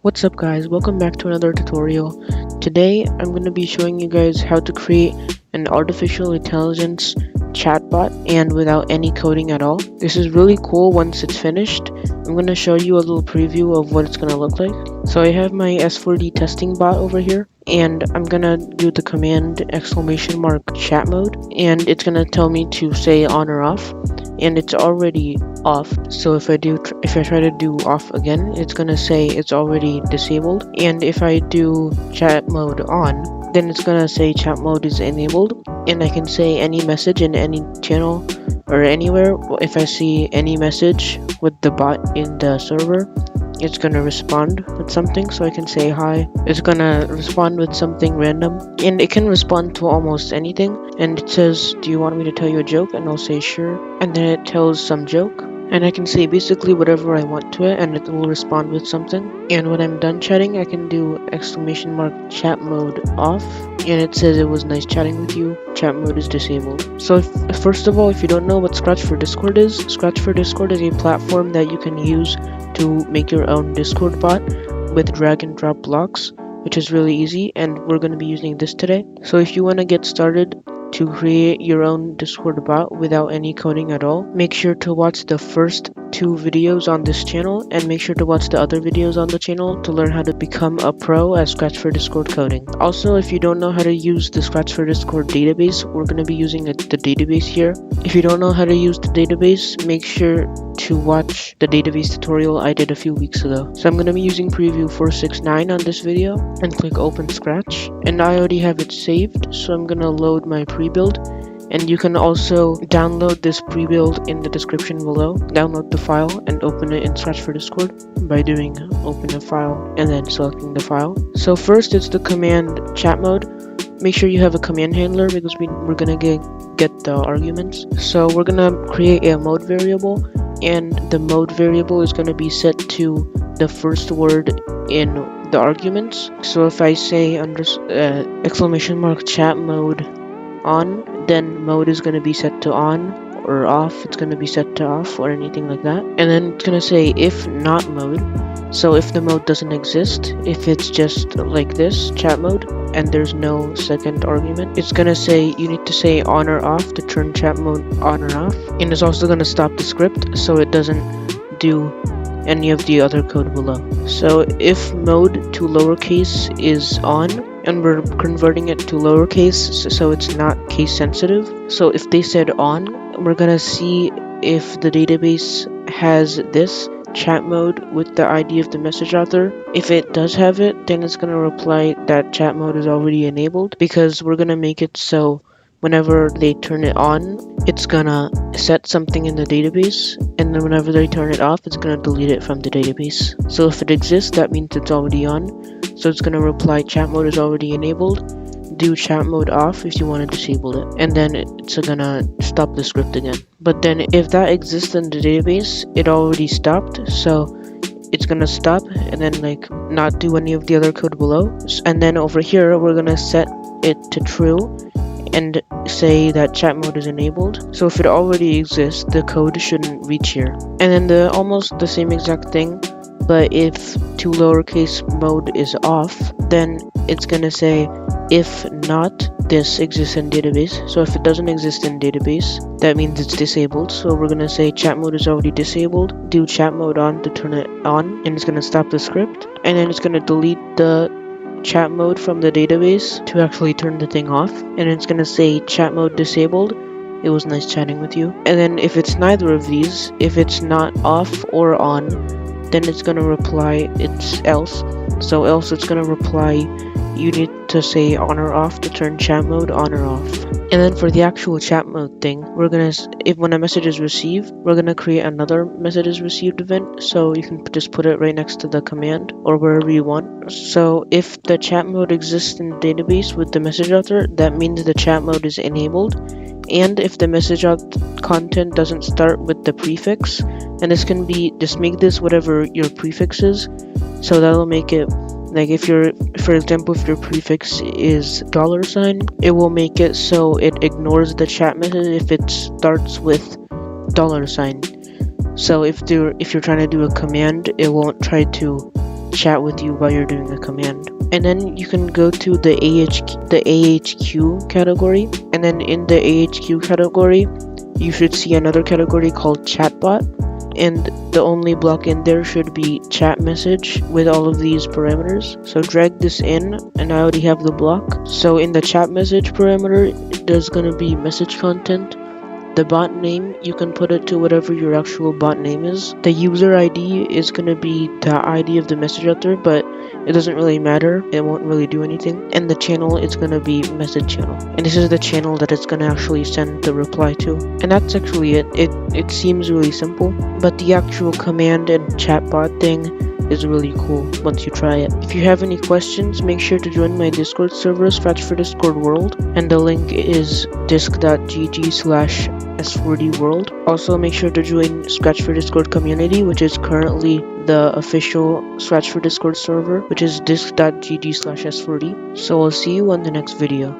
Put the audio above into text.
What's up guys, welcome back to another tutorial. Today I'm going to be showing you guys how to create an artificial intelligence chatbot and without any coding at all. This is really cool once it's finished. I'm going to show you a little preview of what it's going to look like. So I have my S4D testing bot over here and I'm going to do the command !chat mode and it's going to tell me to say on or off. And it's already off, so if I try to do off again, it's gonna say it's already disabled. And if I do chat mode on, then it's gonna say chat mode is enabled, and I can say any message in any channel or anywhere. If I see any message with the bot in the server, it's gonna respond with something, so I can say hi. It's gonna respond with something random, and it can respond to almost anything. And it says, do you want me to tell you a joke? And I'll say sure, and then it tells some joke, and I can say basically whatever I want to it, and it will respond with something. And when I'm done chatting, I can do !chat mode off, and it says it was nice chatting with you, chat mode is disabled. So first of all, if you don't know what Scratch for Discord is a platform that you can use to make your own Discord bot with drag and drop blocks, which is really easy, and we're going to be using this today. So if you want to get started to create your own Discord bot without any coding at all, make sure to watch the first 2 videos on this channel, and make sure to watch the other videos on the channel to learn how to become a pro at Scratch for Discord coding. Also, if you don't know how to use the Scratch for Discord database, we're going to be using the database here. If you don't know how to use the database, make sure to watch the database tutorial I did a few weeks ago. So I'm going to be using preview 469 on this video, and click open Scratch, and I already have it saved, so I'm going to load my pre-build. And you can also download this pre-build in the description below. Download the file and open it in Scratch for Discord by doing open a file and then selecting the file. So first it's the command chat mode. Make sure you have a command handler because we're gonna get the arguments. So we're gonna create a mode variable, and the mode variable is gonna be set to the first word in the arguments. So if I say !chat mode on, then mode is going to be set to on, or off, it's going to be set to off, or anything like that. And then it's going to say if not mode. So if the mode doesn't exist, if it's just like this, chat mode, and there's no second argument, it's going to say you need to say on or off to turn chat mode on or off. And it's also going to stop the script so it doesn't do any of the other code below. So if mode to lowercase is on, and we're converting it to lowercase so it's not case sensitive. So if they said on, we're gonna see if the database has this chat mode with the ID of the message author. If it does have it, then it's gonna reply that chat mode is already enabled, because we're gonna make it so whenever they turn it on, it's gonna set something in the database, and then whenever they turn it off, it's gonna delete it from the database. So if it exists, that means it's already on. So it's gonna reply chat mode is already enabled, do chat mode off if you want to disable it, and then it's gonna stop the script again. But then if that exists in the database, it already stopped, so it's gonna stop and then not do any of the other code below. And then over here we're gonna set it to true and say that chat mode is enabled. So if it already exists, the code shouldn't reach here. And then almost the same exact thing, but if to lowercase mode is off, then it's gonna say if not this exists in database. So if it doesn't exist in database, that means it's disabled. So we're gonna say chat mode is already disabled, do chat mode on to turn it on, and it's gonna stop the script, and then it's gonna delete the chat mode from the database to actually turn the thing off, and it's gonna say chat mode disabled, it was nice chatting with you. And then if it's neither of these, if it's not off or on, then it's gonna reply it's else. So else it's gonna reply you need to say on or off to turn chat mode on or off. And then for the actual chat mode thing, we're gonna, if when a message is received, we're gonna create another messages received event, so you can just put it right next to the command or wherever you want. So if the chat mode exists in the database with the message author, that means the chat mode is enabled. And if the message content doesn't start with the prefix, and this can be, just make this whatever your prefix is, so that'll make it if for example, if your prefix is $, it will make it so it ignores the chat message if it starts with $. So if you're trying to do a command, it won't try to chat with you while you're doing a command. And then you can go to the AHQ category, and then in the AHQ category you should see another category called Chatbot, and the only block in there should be chat message with all of these parameters. So drag this in, and I already have the block. So in the chat message parameter, there's gonna be message content. The bot name, you can put it to whatever your actual bot name is. The user ID is going to be the ID of the message out there, but it doesn't really matter. It won't really do anything. And the channel is going to be message channel. And this is the channel that it's going to actually send the reply to. And that's actually it. It seems really simple, but the actual command and chatbot thing is really cool once you try it. If you have any questions, make sure to join my Discord server, Scratch for Discord World, and the link is disc.gg/S4D-World. Also, make sure to join Scratch for Discord community, which is currently the official Scratch for Discord server, which is disc.gg/S4D. So I'll see you on the next video.